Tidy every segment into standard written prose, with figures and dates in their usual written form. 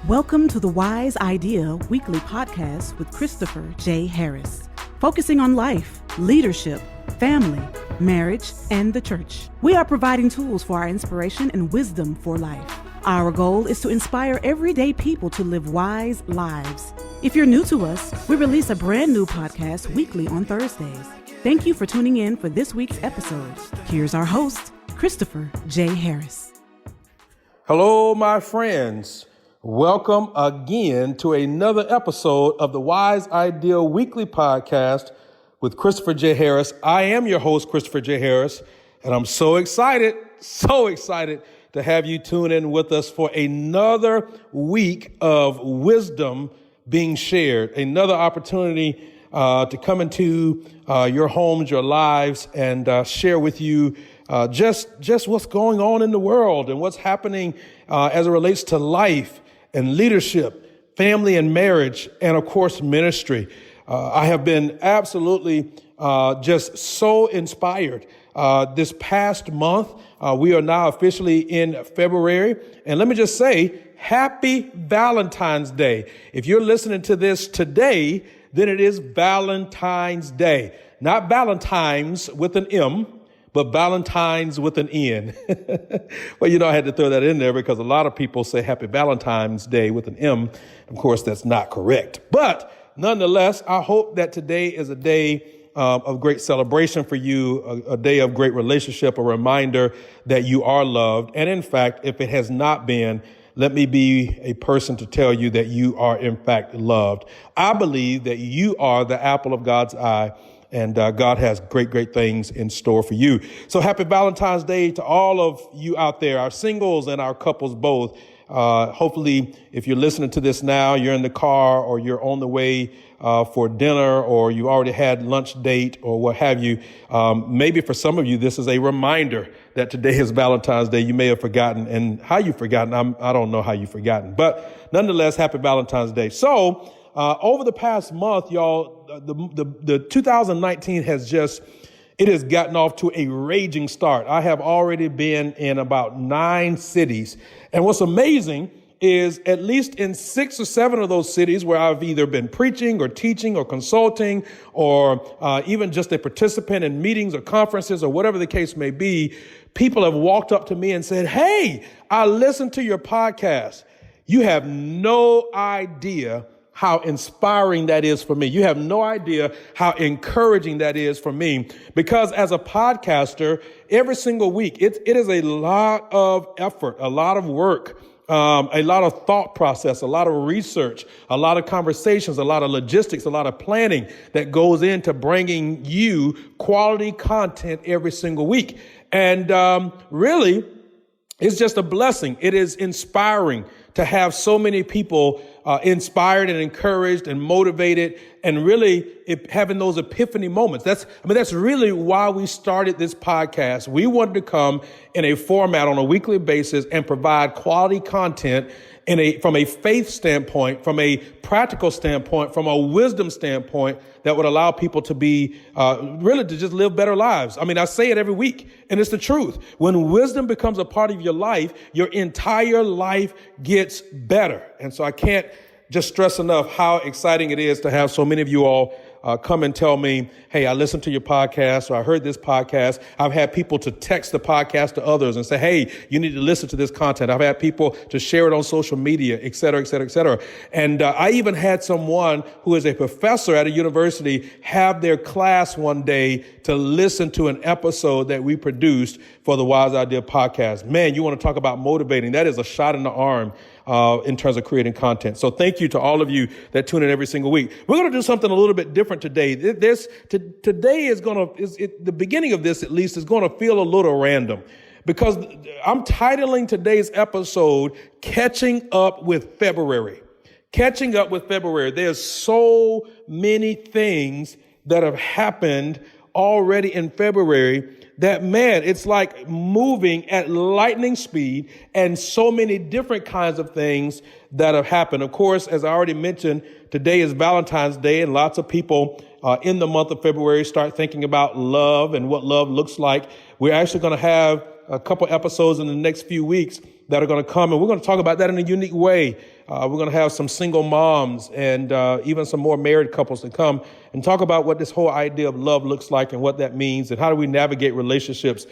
Welcome to the Wise Idea Weekly Podcast with Christopher J. Harris, focusing on life, leadership, family, marriage, and the church. We are providing tools for our inspiration and wisdom for life. Our goal is to inspire everyday people to live wise lives. If you're new to us, we release a brand new podcast weekly on Thursdays. Thank you for tuning in for this week's episode. Here's our host, Christopher J. Harris. Hello, my friends. Welcome again to another episode of the Wise Idea Weekly Podcast with Christopher J. Harris. I am your host, Christopher J. Harris, and I'm so excited to have you tune in with us for another week of wisdom being shared, another opportunity to come into your homes, your lives, and share with you just what's going on in the world and what's happening as it relates to life and leadership, family and marriage, and of course, ministry. I have been absolutely just so inspired. This past month, we are now officially in February. And let me just say, happy Valentine's Day. If you're listening to this today, then it is Valentine's Day. Not Valentine's with an M, but Valentine's with an N. Well, I had to throw that in there because a lot of people say Happy Valentine's Day with an M. Of course, that's not correct. But nonetheless, I hope that today is a day of great celebration for you, a day of great relationship, a reminder that you are loved. And in fact, if it has not been, let me be a person to tell you that you are in fact loved. I believe that you are the apple of God's eye. And God has great things in store for you. So happy Valentine's Day to all of you out there, our singles and our couples both. Hopefully, if you're listening to this now, you're in the car or you're on the way for dinner or you already had lunch date or what have you. Maybe for some of you, this is a reminder that today is Valentine's Day. You may have forgotten, and how you've forgotten, I don't know how you've forgotten. But nonetheless, happy Valentine's Day. So over the past month, y'all, the 2019 has gotten off to a raging start. I have already been in about 9 cities. And what's amazing is at least in 6 or 7 of those cities where I've either been preaching or teaching or consulting or even just a participant in meetings or conferences or whatever the case may be, people have walked up to me and said, "Hey, I listened to your podcast. You have no idea how inspiring that is for me. You have no idea how encouraging that is for me." Because as a podcaster, every single week, it is a lot of effort, a lot of work, a lot of thought process, a lot of research, a lot of conversations, a lot of logistics, a lot of planning that goes into bringing you quality content every single week. And really, it's just a blessing. It is inspiring to have so many people inspired and encouraged and motivated and really having those epiphany moments. That's really why we started this podcast. We wanted to come in a format on a weekly basis and provide quality content from a faith standpoint, from a practical standpoint, from a wisdom standpoint that would allow people to be really to just live better lives. I say it every week, and it's the truth. When wisdom becomes a part of your life, your entire life gets better. And so I can't just stress enough how exciting it is to have so many of you all come and tell me, "Hey, I listened to your podcast," or "I heard this podcast." I've had people to text the podcast to others and say, "Hey, you need to listen to this content." I've had people to share it on social media, et cetera, et cetera, et cetera. And I even had someone who is a professor at a university have their class one day to listen to an episode that we produced for the Wise Idea podcast. Man, you want to talk about motivating. That is a shot in the arm in terms of creating content. So thank you to all of you that tune in every single week. We're going to do something a little bit different today. Today is the beginning of this, at least, is going to feel a little random because I'm titling today's episode Catching Up with February. Catching Up with February. There's so many things that have happened already in February that, man, it's like moving at lightning speed and so many different kinds of things that have happened. Of course, as I already mentioned, today is Valentine's Day, and lots of people in the month of February start thinking about love and what love looks like. We're actually going to have a couple episodes in the next few weeks that are going to come, and we're going to talk about that in a unique way. We're going to have some single moms and even some more married couples to come and talk about what this whole idea of love looks like and what that means and how do we navigate relationships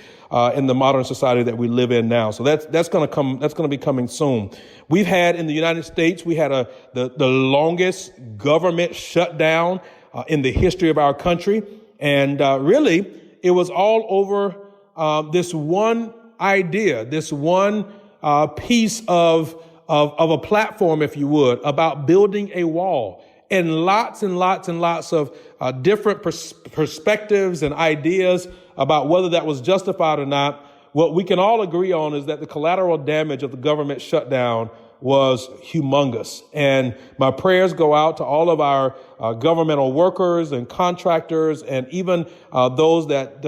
in the modern society that we live in now. So that's going to be coming soon. We've had in the United States, we had the longest government shutdown in the history of our country. And really, it was all over this one idea, this one piece of a platform, if you would, about building a wall. And lots and lots and lots of different perspectives and ideas about whether that was justified or not. What we can all agree on is that the collateral damage of the government shutdown was humongous. And my prayers go out to all of our governmental workers and contractors and even those that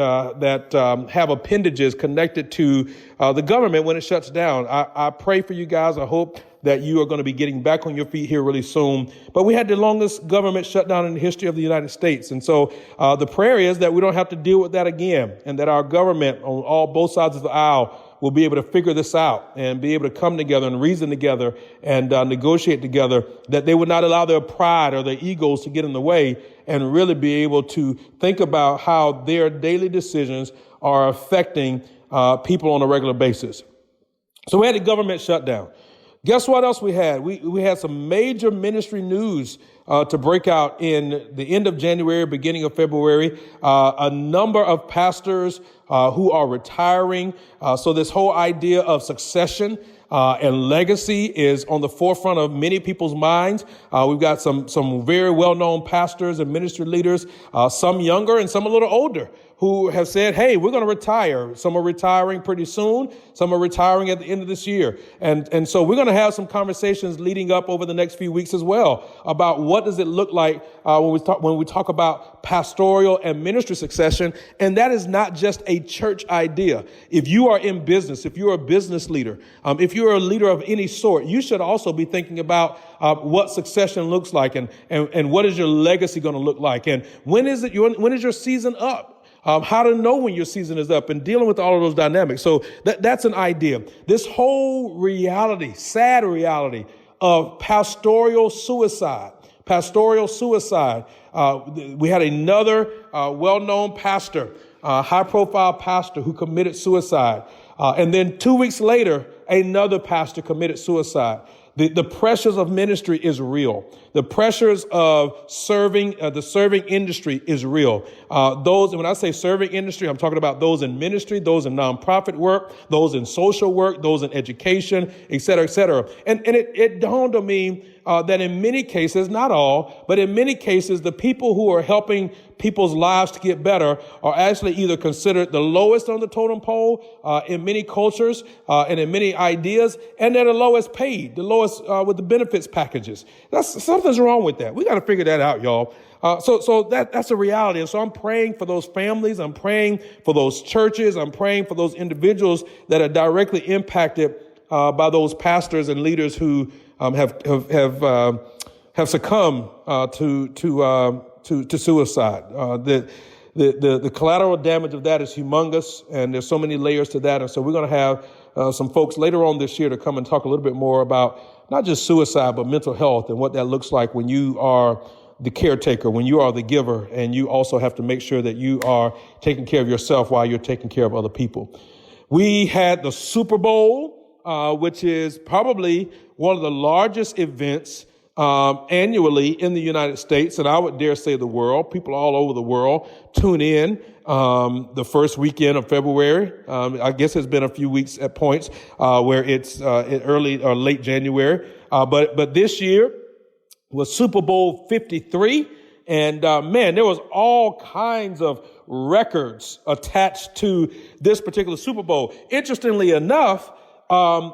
have appendages connected to the government when it shuts down. I pray for you guys. I hope that you are going to be getting back on your feet here really soon. But we had the longest government shutdown in the history of the United States. And so the prayer is that we don't have to deal with that again and that our government on both sides of the aisle will be able to figure this out and be able to come together and reason together and negotiate together, that they would not allow their pride or their egos to get in the way and really be able to think about how their daily decisions are affecting people on a regular basis. So we had the government shutdown. Guess what else we had? We had some major ministry news to break out in the end of January, beginning of February. A number of pastors who are retiring. So this whole idea of succession and legacy is on the forefront of many people's minds. We've got some very well-known pastors and ministry leaders, some younger and some a little older, who have said, hey, we're going to retire. Some are retiring pretty soon. Some are retiring at the end of this year. And so we're going to have some conversations leading up over the next few weeks as well about what does it look like when we talk about pastoral and ministry succession. And that is not just a church idea. If you are in business, if you're a business leader, if you're a leader of any sort, you should also be thinking about what succession looks like and what is your legacy going to look like. And when is your season up? How to know when your season is up and dealing with all of those dynamics. So that's an idea. This whole reality, sad reality of pastoral suicide. We had another well-known pastor, high-profile pastor who committed suicide. And then 2 weeks later, another pastor committed suicide. The pressures of ministry is real. The pressures of serving, the serving industry is real. When I say serving industry, I'm talking about those in ministry, those in nonprofit work, those in social work, those in education, et cetera, et cetera. And it dawned on me that in many cases, not all, but in many cases, the people who are helping people's lives to get better are actually either considered the lowest on the totem pole in many cultures and in many ideas, and they're the lowest paid, the lowest with the benefits packages. Something's wrong with that. We got to figure that out, y'all. So that's a reality. And so I'm praying for those families. I'm praying for those churches. I'm praying for those individuals that are directly impacted by those pastors and leaders who have succumbed to suicide. The collateral damage of that is humongous, and there's so many layers to that. And so we're going to have some folks later on this year to come and talk a little bit more about not just suicide, but mental health and what that looks like when you are the caretaker, when you are the giver, and you also have to make sure that you are taking care of yourself while you're taking care of other people. We had the Super Bowl, which is probably one of the largest events annually in the United States, and I would dare say the world. People all over the world tune in the first weekend of February. I guess it's been a few weeks at points where it's early or late January. But this year was Super Bowl 53. And man, there was all kinds of records attached to this particular Super Bowl. Interestingly enough,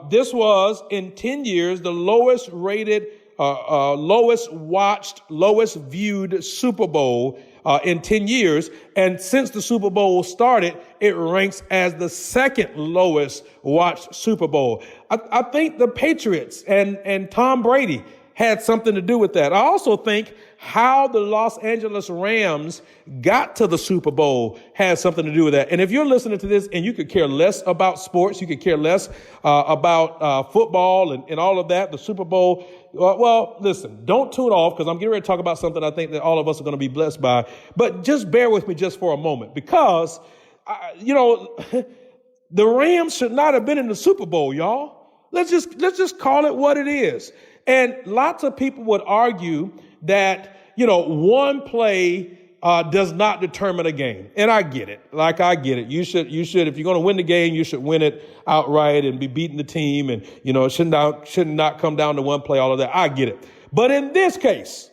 this was in 10 years the lowest rated, lowest watched, lowest viewed Super Bowl in 10 years. And since the Super Bowl started, it ranks as the second lowest watched Super Bowl. I think the Patriots and Tom Brady had something to do with that. I also think how the Los Angeles Rams got to the Super Bowl has something to do with that. And if you're listening to this and you could care less about sports, you could care less about football and all of that, the Super Bowl, well, listen, don't tune off because I'm getting ready to talk about something I think that all of us are going to be blessed by. But just bear with me just for a moment because, the Rams should not have been in the Super Bowl, y'all. Let's just call it what it is. And lots of people would argue that, one play does not determine a game. And I get it. I get it. You should, if you're going to win the game, you should win it outright and be beating the team. And, it should not come down to one play, all of that. I get it. But in this case,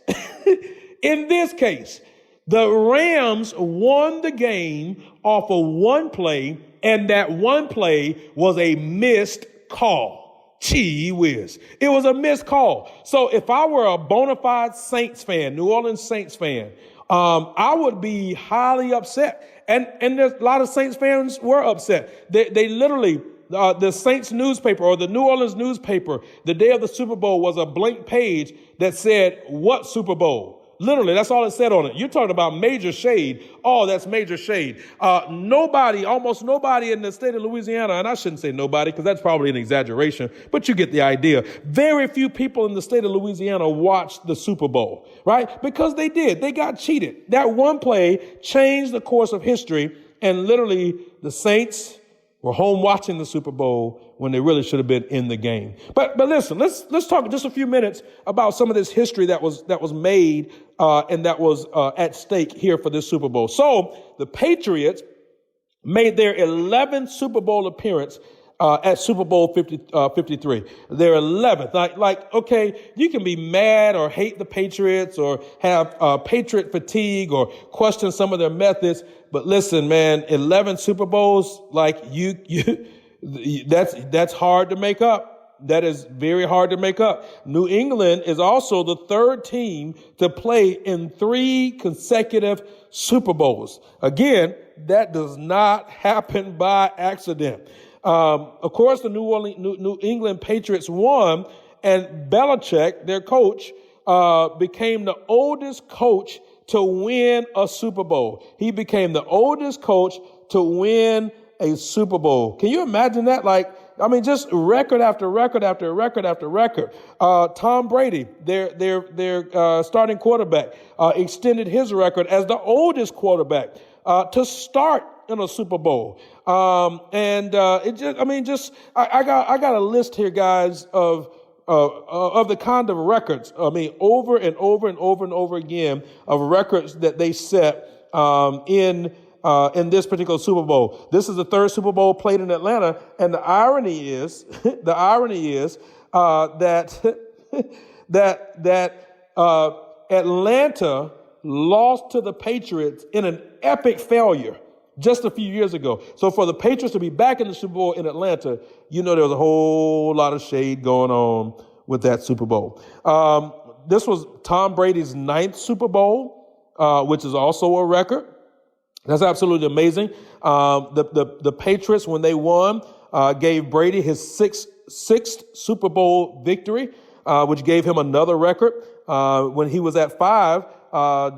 the Rams won the game off of one play, and that one play was a missed call. Gee whiz. It was a missed call. So if I were a bona fide Saints fan, New Orleans Saints fan, I would be highly upset. And there's a lot of Saints fans were upset. They literally, the Saints newspaper or the New Orleans newspaper, the day of the Super Bowl was a blank page that said, "What Super Bowl?" Literally, that's all it said on it. You're talking about major shade. Oh, that's major shade. Almost nobody in the state of Louisiana, and I shouldn't say nobody because that's probably an exaggeration, but you get the idea. Very few people in the state of Louisiana watched the Super Bowl, right? Because they did. They got cheated. That one play changed the course of history, and literally the Saints were home watching the Super Bowl when they really should have been in the game. But listen, let's talk just a few minutes about some of this history that was made and that was at stake here for this Super Bowl. So the Patriots made their 11th Super Bowl appearance at Super Bowl 53. Their 11th. Okay, you can be mad or hate the Patriots or have Patriot fatigue or question some of their methods. But listen, man, 11 Super Bowls, that's hard to make up. That is very hard to make up. New England is also the third team to play in 3 consecutive Super Bowls. Again, that does not happen by accident. Of course, the New England Patriots won, and Belichick, their coach, became the oldest coach to win a Super Bowl. He became the oldest coach to win a Super Bowl. Can you imagine that? Just record after record after record after record. Tom Brady, their starting quarterback, extended his record as the oldest quarterback to start in a Super Bowl. I got a list here, guys, of the kind of records. Over and over and over and over again of records that they set in this particular Super Bowl. This is the third Super Bowl played in Atlanta, and the irony is that Atlanta lost to the Patriots in an epic failure just a few years ago. So for the Patriots to be back in the Super Bowl in Atlanta, there was a whole lot of shade going on with that Super Bowl. This was Tom Brady's 9th Super Bowl, which is also a record. That's absolutely amazing. The Patriots, when they won, gave Brady his sixth Super Bowl victory, which gave him another record. When he was at 5,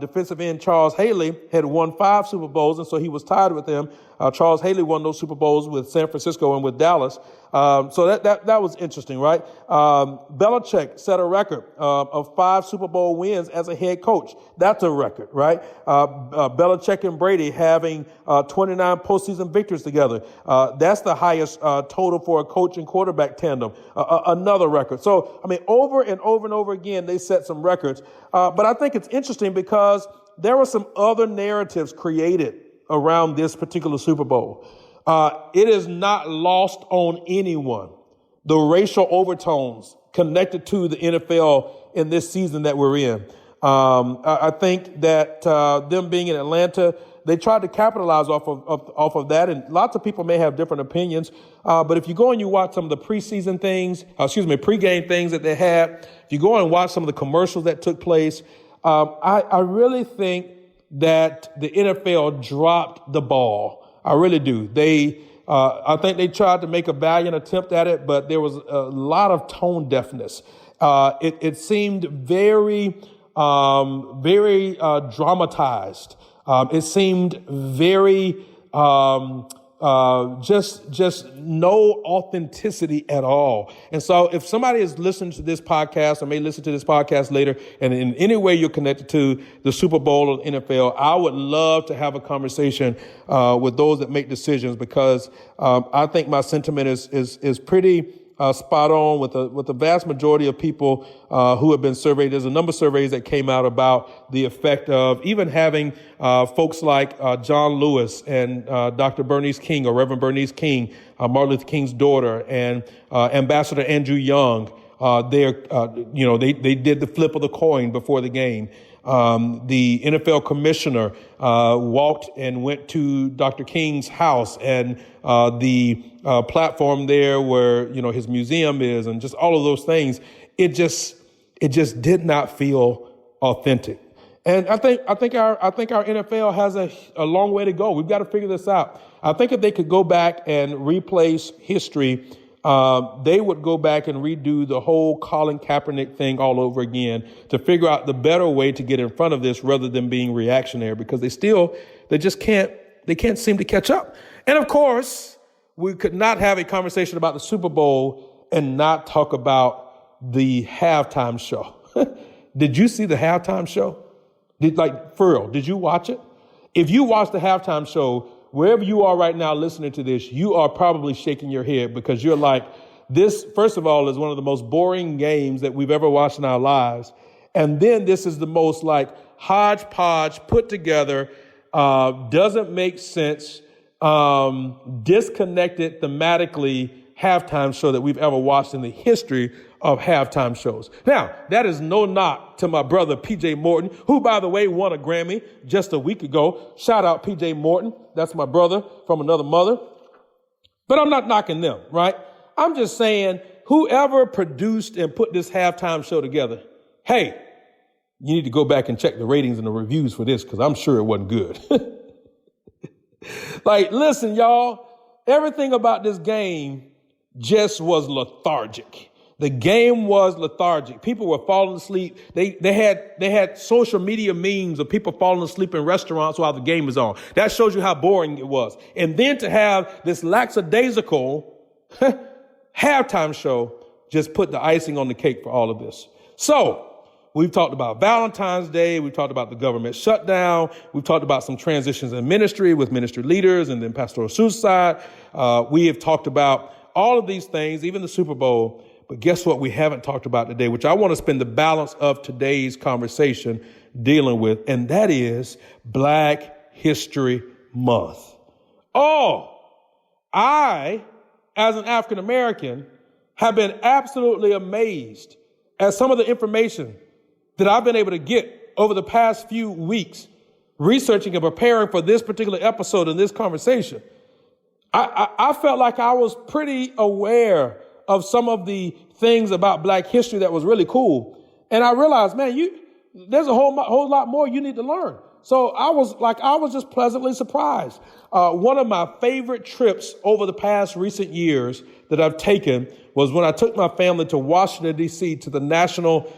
defensive end Charles Haley had won 5 Super Bowls, and so he was tied with him. Charles Haley won those Super Bowls with San Francisco and with Dallas. So that was interesting, right? Belichick set a record of 5 Super Bowl wins as a head coach. That's a record, right? Belichick and Brady having 29 postseason victories together. That's the highest total for a coach and quarterback tandem. Another record. So, over and over and over again, they set some records. But I think it's interesting because there were some other narratives created around this particular Super Bowl. It is not lost on anyone, the racial overtones connected to the NFL in this season that we're in. I think that them being in Atlanta, they tried to capitalize off of that, and lots of people may have different opinions. But if you go and you watch some of the pregame things that they had, if you go and watch some of the commercials that took place, I really think that the NFL dropped the ball. I really do. I think they tried to make a valiant attempt at it, but there was a lot of tone deafness. It seemed very dramatized. It seemed very just no authenticity at all. And so if somebody is listening to this podcast or may listen to this podcast later, and in any way you're connected to the Super Bowl or the NFL, I would love to have a conversation with those that make decisions, because I think my sentiment is pretty spot on with the vast majority of people who have been surveyed. There's a number of surveys that came out about the effect of even having folks like John Lewis and Dr. Bernice King, or Reverend Bernice King, Martin Luther King's daughter, and Ambassador Andrew Young. They did the flip of the coin before the game. The NFL commissioner walked and went to Dr. King's house, and the platform there where his museum is, and just all of those things. It just did not feel authentic. And I think our NFL has a long way to go. We've got to figure this out. I think if they could go back and replace history, they would go back and redo the whole Colin Kaepernick thing all over again to figure out the better way to get in front of this rather than being reactionary, because they just can't seem to catch up. And of course, we could not have a conversation about the Super Bowl and not talk about the halftime show. Did you see the halftime show? For real, did you watch it? If you watched the halftime show, wherever you are right now listening to this, you are probably shaking your head, because you're like, this, first of all, is one of the most boring games that we've ever watched in our lives. And then this is the most hodgepodge, put together, doesn't make sense, disconnected thematically halftime show that we've ever watched in the history of halftime shows. Now, that is no knock to my brother, PJ Morton, who, by the way, won a Grammy just a week ago. Shout out PJ Morton. That's my brother from another mother. But I'm not knocking them, right? I'm just saying, whoever produced and put this halftime show together, hey, you need to go back and check the ratings and the reviews for this, because I'm sure it wasn't good. Listen, y'all, everything about this game just was lethargic. The game was lethargic. People were falling asleep. They had social media memes of people falling asleep in restaurants while the game is on. That shows you how boring it was. And then to have this lackadaisical halftime show just put the icing on the cake for all of this. So we've talked about Valentine's Day. We've talked about the government shutdown. We've talked about some transitions in ministry with ministry leaders, and then pastoral suicide. We have talked about all of these things, even the Super Bowl. But guess what we haven't talked about today, which I want to spend the balance of today's conversation dealing with, and that is Black History Month. Oh, I, as an African American, have been absolutely amazed at some of the information that I've been able to get over the past few weeks, researching and preparing for this particular episode and this conversation. I felt like I was pretty aware of some of the things about Black history that was really cool. And I realized, man, there's a whole lot more you need to learn. So I was just pleasantly surprised. One of my favorite trips over the past recent years that I've taken was when I took my family to Washington, D.C., to the National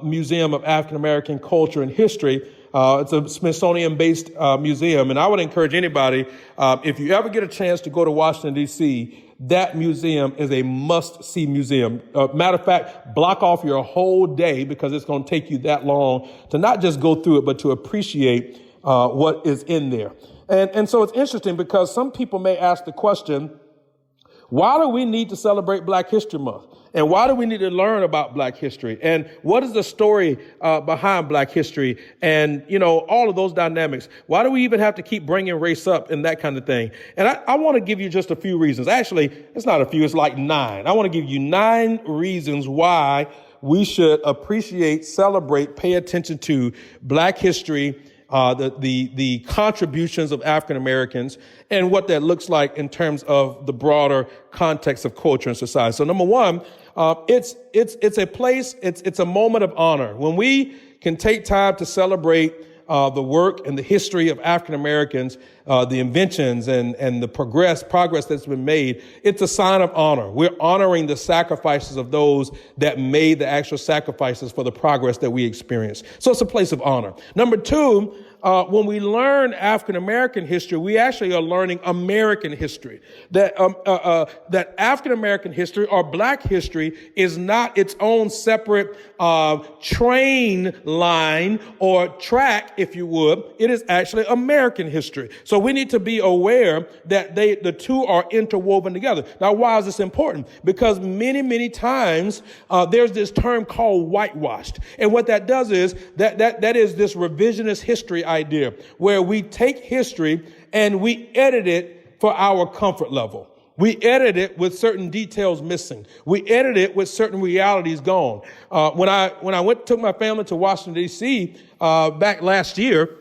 Museum of African American Culture and History. It's a Smithsonian-based museum, and I would encourage anybody, if you ever get a chance to go to Washington, D.C., that museum is a must-see museum. Matter of fact, block off your whole day, because it's going to take you that long to not just go through it, but to appreciate what is in there. And so it's interesting, because some people may ask the question, why do we need to celebrate Black History Month? And why do we need to learn about Black history? And what is the story behind Black history? And, all of those dynamics. Why do we even have to keep bringing race up and that kind of thing? And I want to give you just a few reasons. Actually, it's not a few, it's like 9. I want to give you 9 reasons why we should appreciate, celebrate, pay attention to Black history, the contributions of African Americans, and what that looks like in terms of the broader context of culture and society. So number one, it's a place, it's a moment of honor when we can take time to celebrate the work and the history of African Americans, the inventions and the progress that's been made, it's a sign of honor. We're honoring the sacrifices of those that made the actual sacrifices for the progress that we experience. So it's a place of honor. Number two, when we learn African American history, we actually are learning American history. That African American history or Black history is not its own separate train line or track, if you would. It is actually American history. So we need to be aware that the two are interwoven together. Now, why is this important? Because many times there's this term called whitewashed, and what that does is that is this revisionist history idea where we take history and we edit it for our comfort level. We edit it with certain details missing. We edit it with certain realities gone. When I took my family to Washington, D.C. Back last year,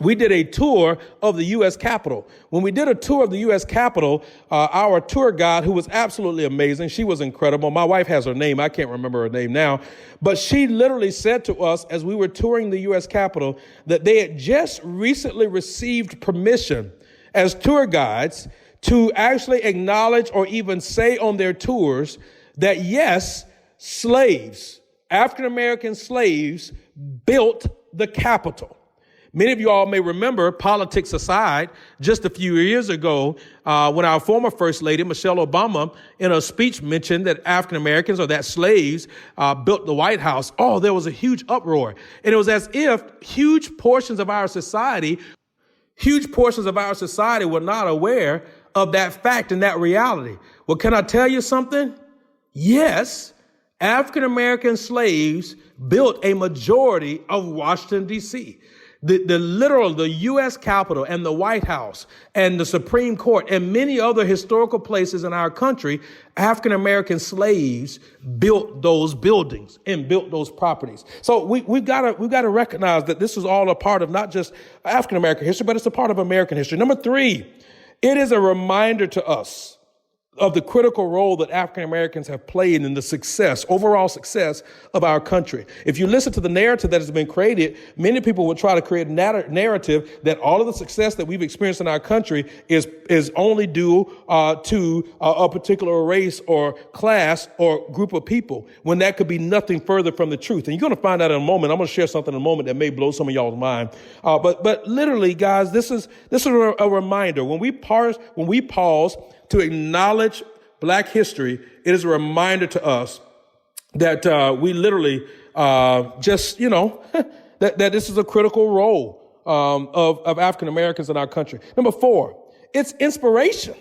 we did a tour of the U.S. Capitol. When we did a tour of the U.S. Capitol, our tour guide, who was absolutely amazing, she was incredible. My wife has her name. I can't remember her name now. But she literally said to us as we were touring the U.S. Capitol that they had just recently received permission as tour guides to actually acknowledge or even say on their tours that, yes, slaves, African-American slaves, built the Capitol. Many of you all may remember, politics aside, just a few years ago, when our former First Lady, Michelle Obama, in a speech mentioned that African Americans or that slaves built the White House. Oh, there was a huge uproar. And it was as if huge portions of our society were not aware of that fact and that reality. Well, can I tell you something? Yes, African American slaves built a majority of Washington, D.C. The U.S. Capitol and the White House and the Supreme Court and many other historical places in our country, African-American slaves built those buildings and built those properties. So we've got to recognize that this is all a part of not just African-American history, but it's a part of American history. Number three, it is a reminder to us of the critical role that African Americans have played in the overall success of our country. If you listen to the narrative that has been created, many people will try to create a narrative that all of the success that we've experienced in our country is only due to a particular race or class or group of people, when that could be nothing further from the truth. And you're going to find out in a moment. I'm going to share something in a moment that may blow some of y'all's mind. But literally, guys, this is a reminder. When we pause to acknowledge Black history, it is a reminder to us that we literally that this is a critical role of African Americans in our country. Number four, it's inspiration.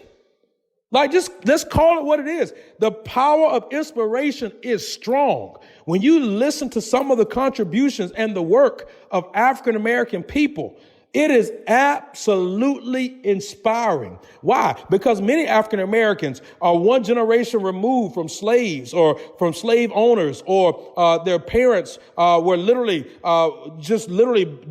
Just let's call it what it is. The power of inspiration is strong. When you listen to some of the contributions and the work of African American people, it is absolutely inspiring. Why? Because many African Americans are one generation removed from slaves or from slave owners, or their parents were literally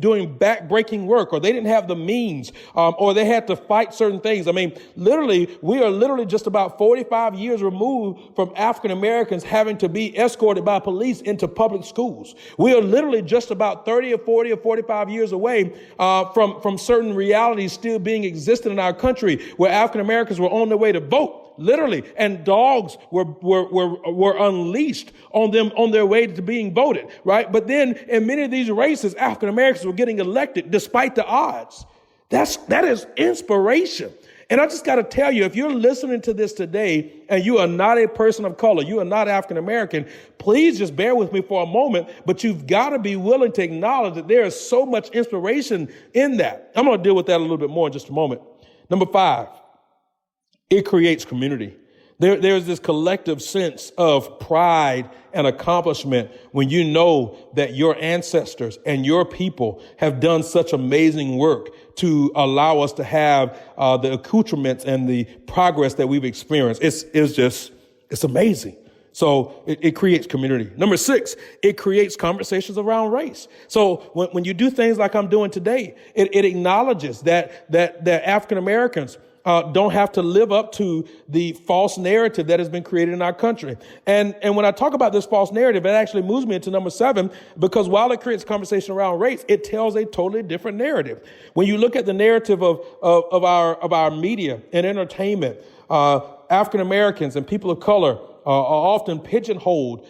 doing back-breaking work, or they didn't have the means, or they had to fight certain things. I mean, we are just about 45 years removed from African Americans having to be escorted by police into public schools. We are literally just about 30 or 40 or 45 years away from certain realities still being existent in our country, where African Americans were on their way to vote, literally, and dogs were unleashed on them on their way to being voted, right? But then in many of these races, African Americans were getting elected despite the odds. That is inspiration. And I just got to tell you, if you're listening to this today and you are not a person of color, you are not African American, please just bear with me for a moment. But you've got to be willing to acknowledge that there is so much inspiration in that. I'm going to deal with that a little bit more in just a moment. Number five, it creates community. There's this collective sense of pride and accomplishment when you know that your ancestors and your people have done such amazing work to allow us to have the accoutrements and the progress that we've experienced. It's amazing. So it creates community. Number 6, it creates conversations around race. So when you do things like I'm doing today, it acknowledges that African Americans don't have to live up to the false narrative that has been created in our country. And when I talk about this false narrative, it actually moves me into number 7, because while it creates conversation around race, it tells a totally different narrative. When you look at the narrative of our media and entertainment, African Americans and people of color are often pigeonholed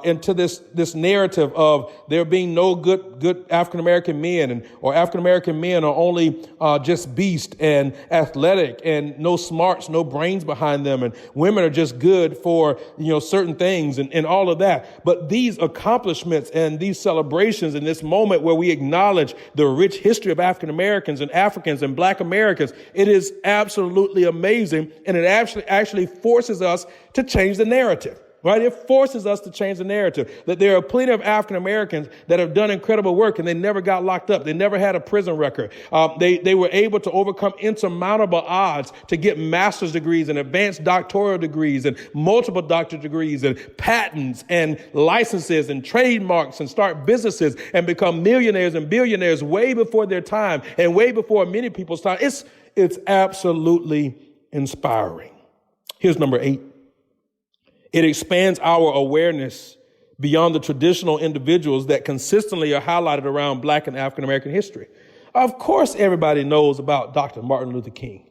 into this narrative of there being no good African American men, or African American men are only just beast and athletic and no smarts, no brains behind them, and women are just good for certain things and all of that. But these accomplishments and these celebrations in this moment where we acknowledge the rich history of African Americans and Africans and Black Americans, it is absolutely amazing, and it actually forces us to change the narrative. Right? It forces us to change the narrative that there are plenty of African Americans that have done incredible work and they never got locked up. They never had a prison record. They were able to overcome insurmountable odds to get master's degrees and advanced doctoral degrees and multiple doctorate degrees and patents and licenses and trademarks and start businesses and become millionaires and billionaires way before their time and way before many people's time. It's absolutely inspiring. Here's number 8. It expands our awareness beyond the traditional individuals that consistently are highlighted around Black and African American history. Of course, everybody knows about Dr. Martin Luther King.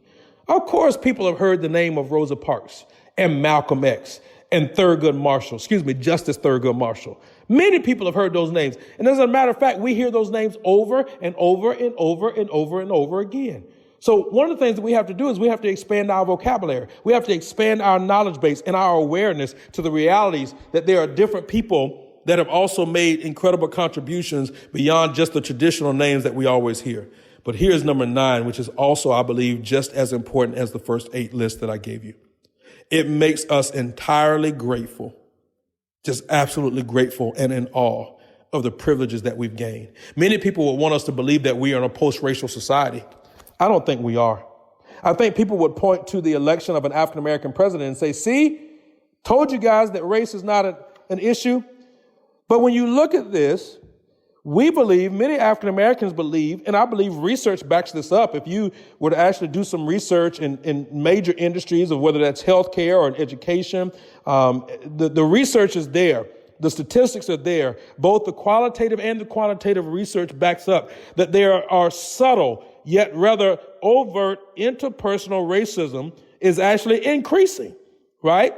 Of course, people have heard the name of Rosa Parks and Malcolm X and Justice Thurgood Marshall. Many people have heard those names. And as a matter of fact, we hear those names over and over and over and over and over again. So one of the things that we have to do is we have to expand our vocabulary. We have to expand our knowledge base and our awareness to the realities that there are different people that have also made incredible contributions beyond just the traditional names that we always hear. But here's number 9, which is also, I believe, just as important as the first 8 lists that I gave you. It makes us entirely grateful, just absolutely grateful and in awe of the privileges that we've gained. Many people would want us to believe that we are in a post-racial society. I don't think we are. I think people would point to the election of an African-American president and say, see, told you guys that race is not an issue. But when you look at this, we believe, many African-Americans believe, and I believe research backs this up. If you were to actually do some research in major industries of whether that's healthcare or education, the research is there. The statistics are there. Both the qualitative and the quantitative research backs up that there are subtle yet rather overt interpersonal racism is actually increasing, right?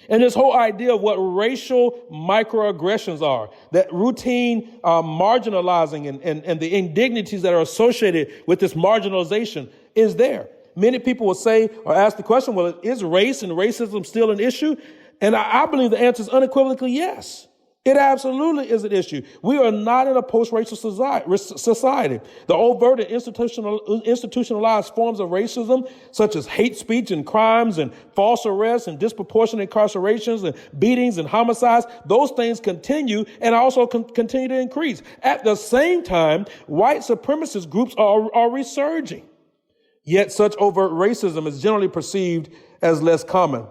And this whole idea of what racial microaggressions are, that routine marginalizing and the indignities that are associated with this marginalization is there. Many people will say or ask the question, well, is race and racism still an issue? And I believe the answer is unequivocally yes. It absolutely is an issue. We are not in a post-racial society. The overt and institutionalized forms of racism, such as hate speech and crimes and false arrests and disproportionate incarcerations and beatings and homicides, those things continue and also continue to increase. At the same time, white supremacist groups are resurging. Yet such overt racism is generally perceived as less common.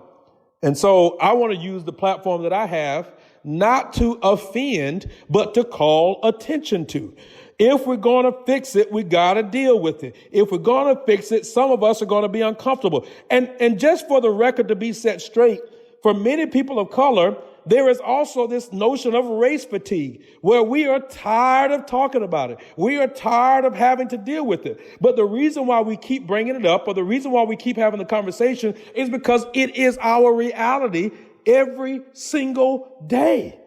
And so I want to use the platform that I have not to offend, but to call attention to. If we're going to fix it, we got to deal with it. If we're going to fix it, some of us are going to be uncomfortable. And just for the record to be set straight, for many people of color, there is also this notion of race fatigue, where we are tired of talking about it. We are tired of having to deal with it. But the reason why we keep bringing it up, or the reason why we keep having the conversation, is because it is our reality every single day.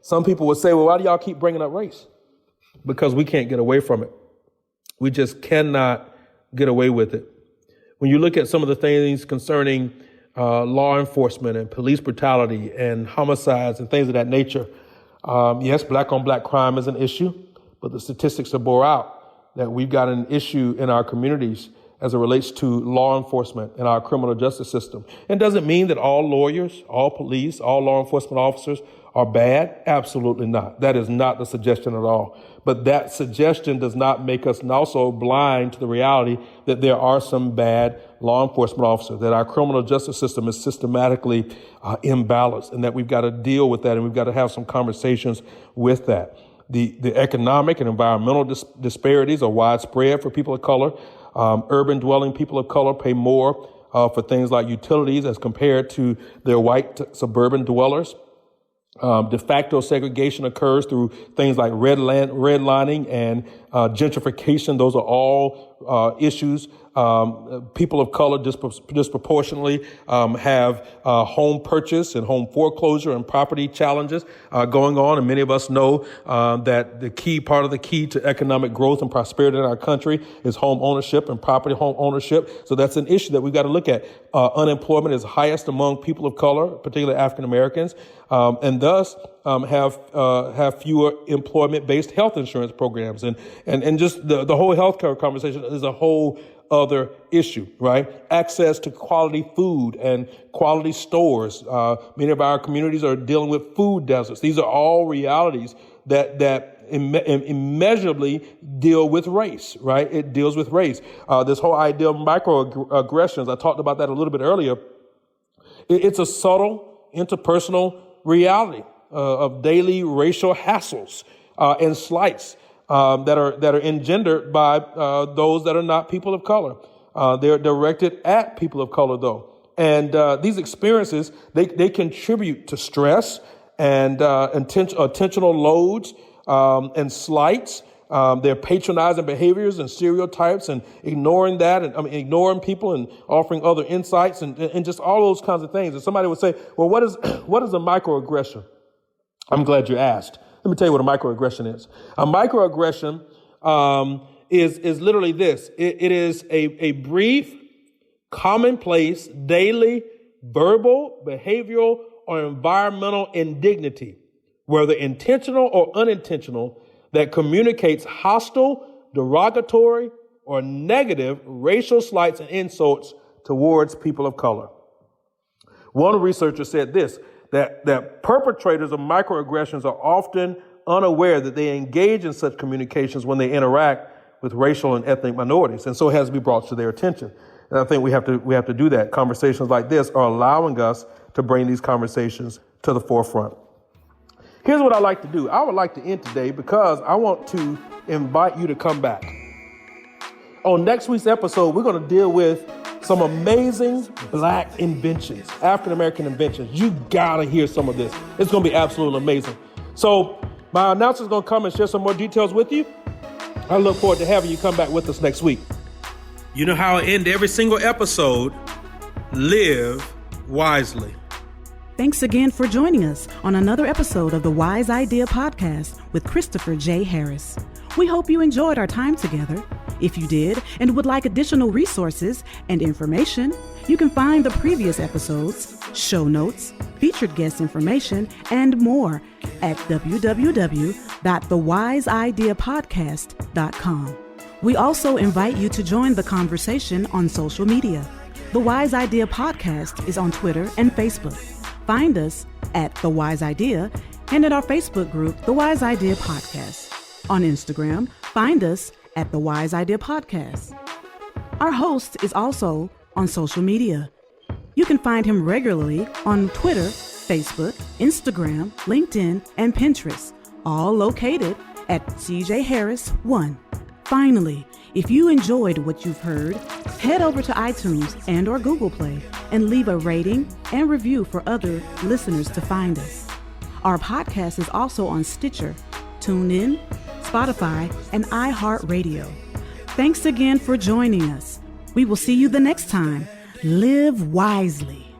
Some people would say, well, why do y'all keep bringing up race? Because we can't get away from it. We just cannot get away with it. When you look at some of the things concerning law enforcement and police brutality and homicides and things of that nature, yes, black on black crime is an issue, but the statistics have bore out that we've got an issue in our communities as it relates to law enforcement and our criminal justice system. It doesn't mean that all lawyers, all police, all law enforcement officers are bad. Absolutely not. That is not the suggestion at all. But that suggestion does not make us also blind to the reality that there are some bad law enforcement officers, that our criminal justice system is systematically imbalanced, and that we've got to deal with that, and we've got to have some conversations with that. The economic and environmental disparities are widespread for people of color. Urban dwelling people of color pay more for things like utilities as compared to their white suburban dwellers. De facto segregation occurs through things like redlining and gentrification. Those are all issues. People of color disproportionately have home purchase and home foreclosure and property challenges going on. And many of us know that part of the key to economic growth and prosperity in our country is home ownership and property home ownership. So that's an issue that we've got to look at. Unemployment is highest among people of color, particularly African Americans, and thus have fewer employment-based health insurance programs. And just the whole healthcare conversation is a whole other issue, right? Access to quality food and quality stores. Many of our communities are dealing with food deserts. These are all realities that immeasurably deal with race, right? It deals with race. This whole idea of microaggressions, I talked about that a little bit earlier. It's a subtle interpersonal reality of daily racial hassles and slights that are engendered by those that are not people of color. They're directed at people of color, though. And these experiences, they contribute to stress and attentional loads and slights. Their patronizing behaviors and stereotypes and ignoring that and ignoring people and offering other insights and just all those kinds of things. And somebody would say, well, what is a microaggression? I'm glad you asked. Let me tell you what a microaggression is. A microaggression is literally this. It is a brief, commonplace, daily, verbal, behavioral, or environmental indignity, whether intentional or unintentional, that communicates hostile, derogatory, or negative racial slights and insults towards people of color. One researcher said this, that perpetrators of microaggressions are often unaware that they engage in such communications when they interact with racial and ethnic minorities, and so it has to be brought to their attention. And I think we have to do that. Conversations like this are allowing us to bring these conversations to the forefront. Here's what I like to do. I would like to end today because I want to invite you to come back. On next week's episode, we're going to deal with some amazing Black inventions, African-American inventions. You got to hear some of this. It's going to be absolutely amazing. So my announcer is going to come and share some more details with you. I look forward to having you come back with us next week. You know how I end every single episode? Live wisely. Thanks again for joining us on another episode of the Wise Idea Podcast with Christopher J. Harris. We hope you enjoyed our time together. If you did and would like additional resources and information, you can find the previous episodes, show notes, featured guest information, and more at www.thewiseideapodcast.com. We also invite you to join the conversation on social media. The Wise Idea Podcast is on Twitter and Facebook. Find us at The Wise Idea and at our Facebook group, The Wise Idea Podcast. On Instagram, find us at The Wise Idea Podcast. Our host is also on social media. You can find him regularly on Twitter, Facebook, Instagram, LinkedIn, and Pinterest, all located at CJ Harris 1. Finally, if you enjoyed what you've heard, head over to iTunes and or Google Play and leave a rating and review for other listeners to find us. Our podcast is also on Stitcher, TuneIn, Spotify, and iHeartRadio. Thanks again for joining us. We will see you the next time. Live wisely.